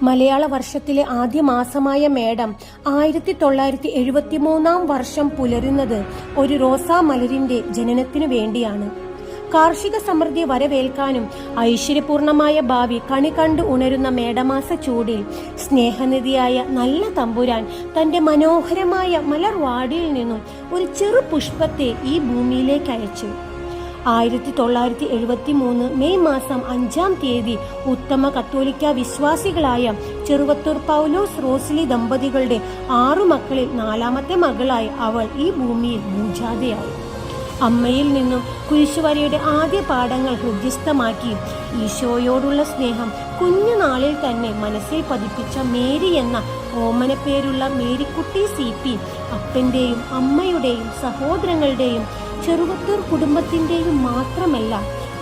മലയാള വർഷത്തിലെ ആദ്യ മാസമായ മേടം 1973 വർഷം പുലരുന്നത് ഒരു റോസാ മലരിന്റെ ജനനത്തിനു വേണ്ടിയാണ്. കാർഷിക സമൃദ്ധി വരവേൽക്കാനും ഐശ്വര്യപൂർണമായ ഭാവി കണി കണ്ടു ഉണരുന്ന മേടമാസ ചൂടിൽ സ്നേഹനിധിയായ നല്ല തമ്പുരാൻ തന്റെ മനോഹരമായ മലർവാടിയിൽ നിന്നും ഒരു ചെറു പുഷ്പത്തെ ഈ ഭൂമിയിലേക്ക് അയച്ചു. 1973 മെയ് മാസം 5-ാം തീയതി ഉത്തമ കത്തോലിക്ക വിശ്വാസികളായ ചെറുവത്തൂർ പൗലോസ് റോസ്ലി ദമ്പതികളുടെ 6 മക്കളിൽ 4ാമത്തെ മകളായി അവൾ ഈ ഭൂമിയിൽ ഭൂജാതയായി. അമ്മയിൽ നിന്നും കുരിശുവരയുടെ ആദ്യ പാഠങ്ങൾ ഹൃദ്യസ്ഥമാക്കി ഈശോയോടുള്ള സ്നേഹം കുഞ്ഞുനാളിൽ തന്നെ മനസ്സിൽ പതിപ്പിച്ച മേരി എന്ന ഓമനപ്പേരുള്ള മേരിക്കുട്ടി CP അപ്പന്റെയും അമ്മയുടെയും സഹോദരങ്ങളുടെയും ചെറുവത്തൂർ കുടുംബത്തിന്റെയും മാത്രമല്ല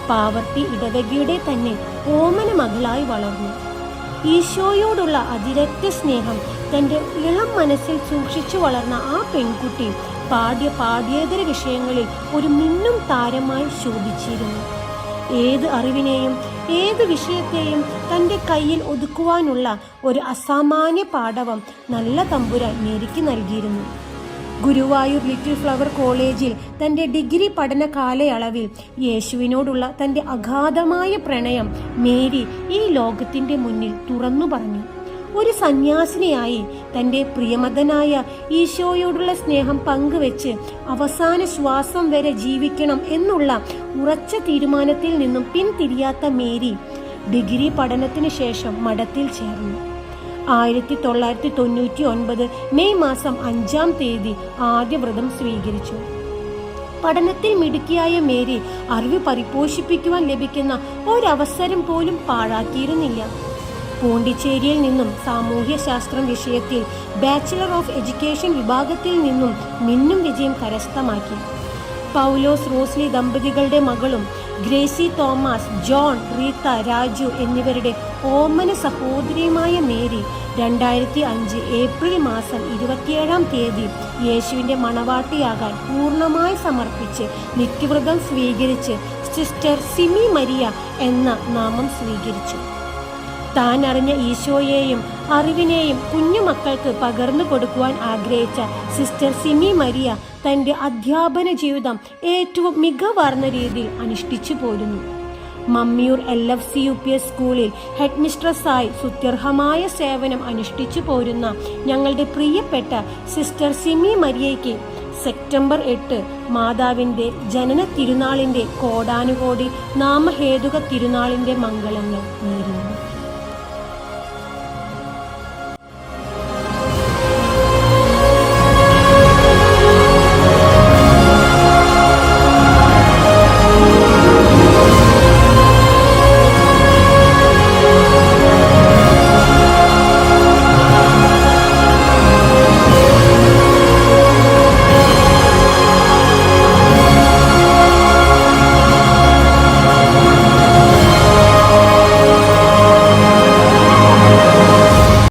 പാവർട്ടി ഇടവകയുടെ തന്നെ ഓമന മകളായി വളർന്നു. ഈശോയോടുള്ള അതിരറ്റ സ്നേഹം തന്റെ ഇളം മനസ്സിൽ സൂക്ഷിച്ചു വളർന്ന ആ പെൺകുട്ടി പാഠ്യേതര വിഷയങ്ങളിൽ ഒരു മിന്നും താരമായി ശോഭിച്ചിരുന്നു. ഏത് അറിവിനെയും ഏത് വിഷയത്തെയും തന്റെ കയ്യിൽ ഒതുക്കുവാനുള്ള ഒരു അസാമാന്യ പാടവം നല്ല തമ്പുരാൻ മേരിക്ക് നൽകിയിരുന്നു. ഗുരുവായൂർ ലിറ്റിൽ ഫ്ലവർ കോളേജിൽ തന്റെ ഡിഗ്രി പഠന കാലയളവിൽ യേശുവിനോടുള്ള തന്റെ അഗാധമായ പ്രണയം മേരി ഈ ലോകത്തിന്റെ മുന്നിൽ തുറന്നു പറഞ്ഞു. ഒരു സന്യാസിനിയായി തന്റെ പ്രിയമതനായ ഈശോയോടുള്ള സ്നേഹം പങ്കുവെച്ച് അവസാന ശ്വാസം വരെ ജീവിക്കണം എന്നുള്ള ഉറച്ച തീരുമാനത്തിൽ നിന്നും പിന്തിരിയാത്ത മേരി ഡിഗ്രി പഠനത്തിന് ശേഷം മഠത്തിൽ ചേർന്നു. 1999 മെയ് മാസം 5-ാം തീയതി ആദ്യ വ്രതം സ്വീകരിച്ചു. പഠനത്തിൽ മിടുക്കിയായ മേരി അറിവ് പരിപോഷിപ്പിക്കുവാൻ ലഭിക്കുന്ന ഒരവസരം പോലും പാഴാക്കിയിരുന്നില്ല. പോണ്ടിച്ചേരിയിൽ നിന്നും സാമൂഹ്യ ശാസ്ത്രം വിഷയത്തിൽ ബാച്ചിലർ ഓഫ് എഡ്യൂക്കേഷൻ വിഭാഗത്തിൽ നിന്നും മിന്നും വിജയം കരസ്ഥമാക്കി. പൗലോസ് റോസ്ലി ദമ്പതികളുടെ മകളും ഗ്രേസി തോമസ്, ജോൺ, റീത്ത, രാജു എന്നിവരുടെ ഓമന സഹോദരിയുമായ മേരി 2005 ഏപ്രിൽ മാസം 27-ാം തീയതി യേശുവിന്റെ മണവാട്ടിയാകാൻ പൂർണ്ണമായി സമർപ്പിച്ച് നിത്യവ്രതം സ്വീകരിച്ച് സിസ്റ്റർ സിമി മരിയ എന്ന നാമം സ്വീകരിച്ചു. താൻ അറിഞ്ഞ ഈശോയെയും അറിവിനെയും കുഞ്ഞുമക്കൾക്ക് പകർന്നു കൊടുക്കുവാൻ ആഗ്രഹിച്ച സിസ്റ്റർ സിമി മരിയ തന്റെ അധ്യാപന ജീവിതം ഏറ്റവും മികവാർന്ന രീതിയിൽ അനുഷ്ഠിച്ചു പോരുന്നു. മമ്മിയൂർ LFC UPS സ്കൂളിൽ ഹെഡ് മിസ്ട്രസ്സായി സുത്യർഹമായ സേവനം അനുഷ്ഠിച്ചു പോരുന്ന ഞങ്ങളുടെ പ്രിയപ്പെട്ട സിസ്റ്റർ സിമി മരിയയ്ക്ക് സെപ്റ്റംബർ 8 മാതാവിന്റെ ജനന തിരുനാളിന്റെ കോടാനുകോടി നാമഹേതുക തിരുനാളിന്റെ മംഗളങ്ങൾ നേരുന്നു.